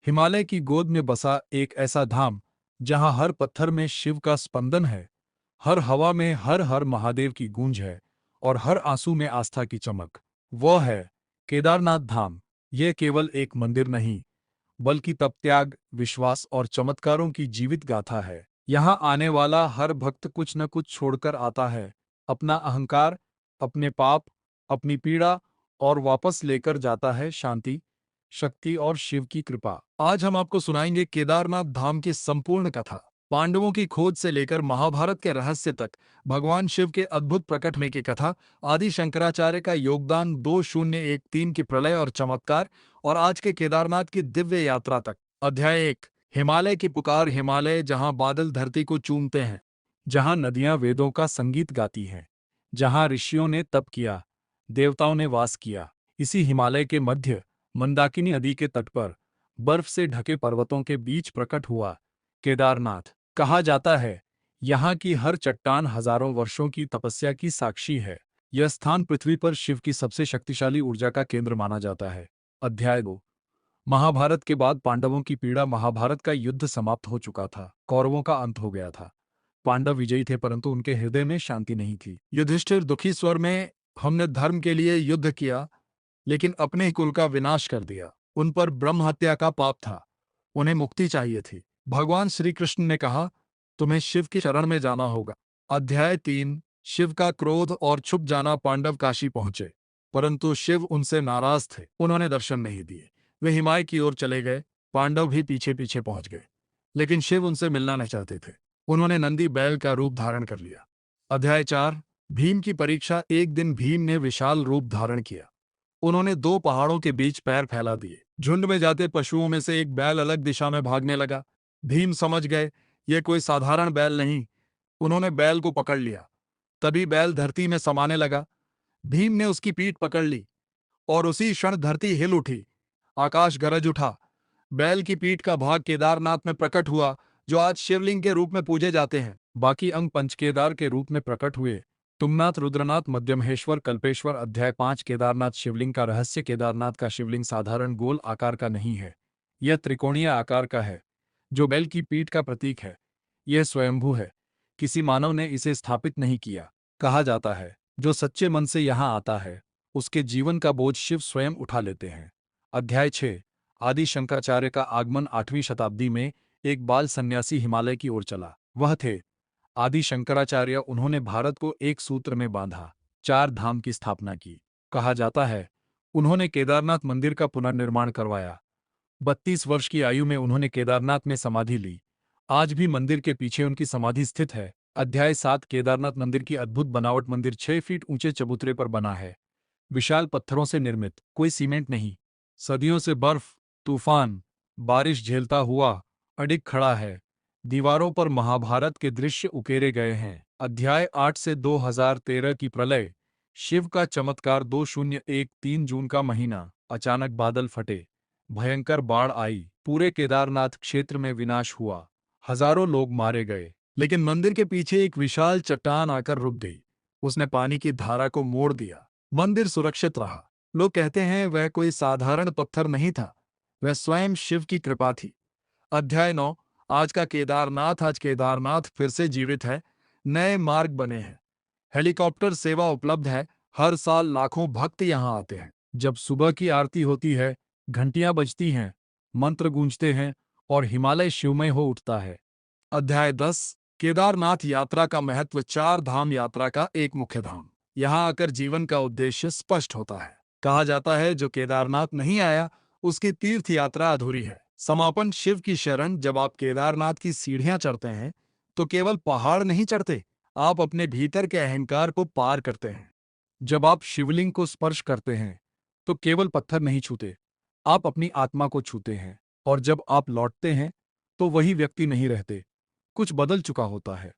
हिमालय की गोद में बसा एक ऐसा धाम जहां हर पत्थर में शिव का स्पंदन है, हर हवा में हर हर महादेव की गूंज है और हर आंसू में आस्था की चमक। वह है केदारनाथ धाम। यह केवल एक मंदिर नहीं, बल्कि तप, त्याग, विश्वास और चमत्कारों की जीवित गाथा है। यहाँ आने वाला हर भक्त कुछ न कुछ छोड़कर आता है, अपना अहंकार, अपने पाप, अपनी पीड़ा, और वापस लेकर जाता है शांति, शक्ति और शिव की कृपा। आज हम आपको सुनाएंगे केदारनाथ धाम की संपूर्ण कथा। पांडवों की खोज से लेकर महाभारत के रहस्य तक भगवान शिव के अद्भुत प्रकट होने की कथा, आदि शंकराचार्य का योगदान, 2013 की प्रलय और चमत्कार, और आज के केदारनाथ की दिव्य यात्रा तक। अध्याय 1। हिमालय की पुकार। हिमालय, जहां बादल धरती को चूमते हैं, जहां नदियां वेदों का संगीत गाती हैं, जहां ऋषियों ने तप किया, देवताओं ने वास किया, इसी हिमालय के मध्य मंदाकिनी नदी के तट पर बर्फ से ढके पर्वतों के बीच प्रकट हुआ केदारनाथ। कहा जाता है, यहाँ की हर चट्टान हजारों वर्षों की तपस्या की साक्षी है। यह स्थान पृथ्वी पर शिव की सबसे शक्तिशाली ऊर्जा का केंद्र माना जाता है। अध्याय 2। महाभारत के बाद पांडवों की पीड़ा। महाभारत का युद्ध समाप्त हो चुका था, कौरवों का अंत हो गया था। पांडव विजयी थे, परंतु उनके हृदय में शांति नहीं थी। युधिष्ठिर दुखी स्वर में, हमने धर्म के लिए युद्ध किया, लेकिन अपने ही कुल का विनाश कर दिया। उन पर ब्रह्म हत्या का पाप था, उन्हें मुक्ति चाहिए थी। भगवान श्री कृष्ण ने कहा, तुम्हें शिव की शरण में जाना होगा। अध्याय 3। शिव का क्रोध और छुप जाना। पांडव काशी पहुंचे, परंतु शिव उनसे नाराज थे। उन्होंने दर्शन नहीं दिए। वे हिमालय की ओर चले गए। पांडव भी पीछे पीछे पहुंच गए, लेकिन शिव उनसे मिलना नहीं चाहते थे। उन्होंने नंदी बैल का रूप धारण कर लिया। अध्याय 4। भीम की परीक्षा। एक दिन भीम ने विशाल रूप धारण किया। उन्होंने दो पहाड़ों के बीच पैर फैला दिए। झुंड में जाते पशुओं में से एक बैल अलग दिशा में भागने लगा। भीम समझ गए, यह कोई साधारण बैल नहीं। उन्होंने बैल को पकड़ लिया। तभी बैल धरती में समाने लगा। भीम ने उसकी पीठ पकड़ ली और उसी क्षण धरती हिल उठी, आकाश गरज उठा। बैल की पीठ का भाग केदारनाथ में प्रकट हुआ, जो आज शिवलिंग के रूप में पूजे जाते हैं। बाकी अंग पंचकेदार के रूप में प्रकट हुए, तुंगनाथ, रुद्रनाथ, मध्यमहेश्वर, कल्पेश्वर। अध्याय 5। केदारनाथ शिवलिंग का रहस्य। केदारनाथ का शिवलिंग साधारण गोल आकार का नहीं है, यह त्रिकोणीय आकार का है, जो बैल की पीठ का प्रतीक है। यह स्वयंभू है, किसी मानव ने इसे स्थापित नहीं किया। कहा जाता है, जो सच्चे मन से यहाँ आता है, उसके जीवन का बोझ शिव स्वयं उठा लेते हैं। अध्याय 6। आदि शंकराचार्य का आगमन। 8वीं शताब्दी में एक बाल सन्यासी हिमालय की ओर चला। वह थे आदि शंकराचार्य। उन्होंने भारत को एक सूत्र में बांधा, 4 धाम की स्थापना की। कहा जाता है, उन्होंने केदारनाथ मंदिर का पुनर्निर्माण करवाया। 32 वर्ष की आयु में उन्होंने केदारनाथ में समाधि ली। आज भी मंदिर के पीछे उनकी समाधि स्थित है। अध्याय 7। केदारनाथ मंदिर की अद्भुत बनावट। मंदिर 6 फीट ऊंचे चबूतरे पर बना है, विशाल पत्थरों से निर्मित, कोई सीमेंट नहीं। सदियों से बर्फ, तूफान, बारिश झेलता हुआ अडिग खड़ा है। दीवारों पर महाभारत के दृश्य उकेरे गए हैं। अध्याय 8 से 2013 की प्रलय। शिव का चमत्कार। 2013 जून का महीना। अचानक बादल फटे, भयंकर बाढ़ आई, पूरे केदारनाथ क्षेत्र में विनाश हुआ। हजारों लोग मारे गए, लेकिन मंदिर के पीछे एक विशाल चट्टान आकर रुक गई। उसने पानी की धारा को मोड़ दिया। मंदिर सुरक्षित रहा। लोग कहते हैं, वह कोई साधारण पत्थर नहीं था, वह स्वयं शिव की कृपा थी। अध्याय 9। आज का केदारनाथ। आज केदारनाथ फिर से जीवित है। नए मार्ग बने हैं, हेलीकॉप्टर सेवा उपलब्ध है। हर साल लाखों भक्त यहाँ आते हैं। जब सुबह की आरती होती है, घंटियां बजती हैं, मंत्र गूंजते हैं और हिमालय शिवमय हो उठता है। अध्याय 10। केदारनाथ यात्रा का महत्व। 4 धाम यात्रा का एक मुख्य धाम। यहाँ आकर जीवन का उद्देश्य स्पष्ट होता है। कहा जाता है, जो केदारनाथ नहीं आया, उसकी तीर्थ यात्रा अधूरी है। समापन। शिव की शरण। जब आप केदारनाथ की सीढ़ियां चढ़ते हैं, तो केवल पहाड़ नहीं चढ़ते, आप अपने भीतर के अहंकार को पार करते हैं। जब आप शिवलिंग को स्पर्श करते हैं, तो केवल पत्थर नहीं छूते, आप अपनी आत्मा को छूते हैं। और जब आप लौटते हैं, तो वही व्यक्ति नहीं रहते, कुछ बदल चुका होता है।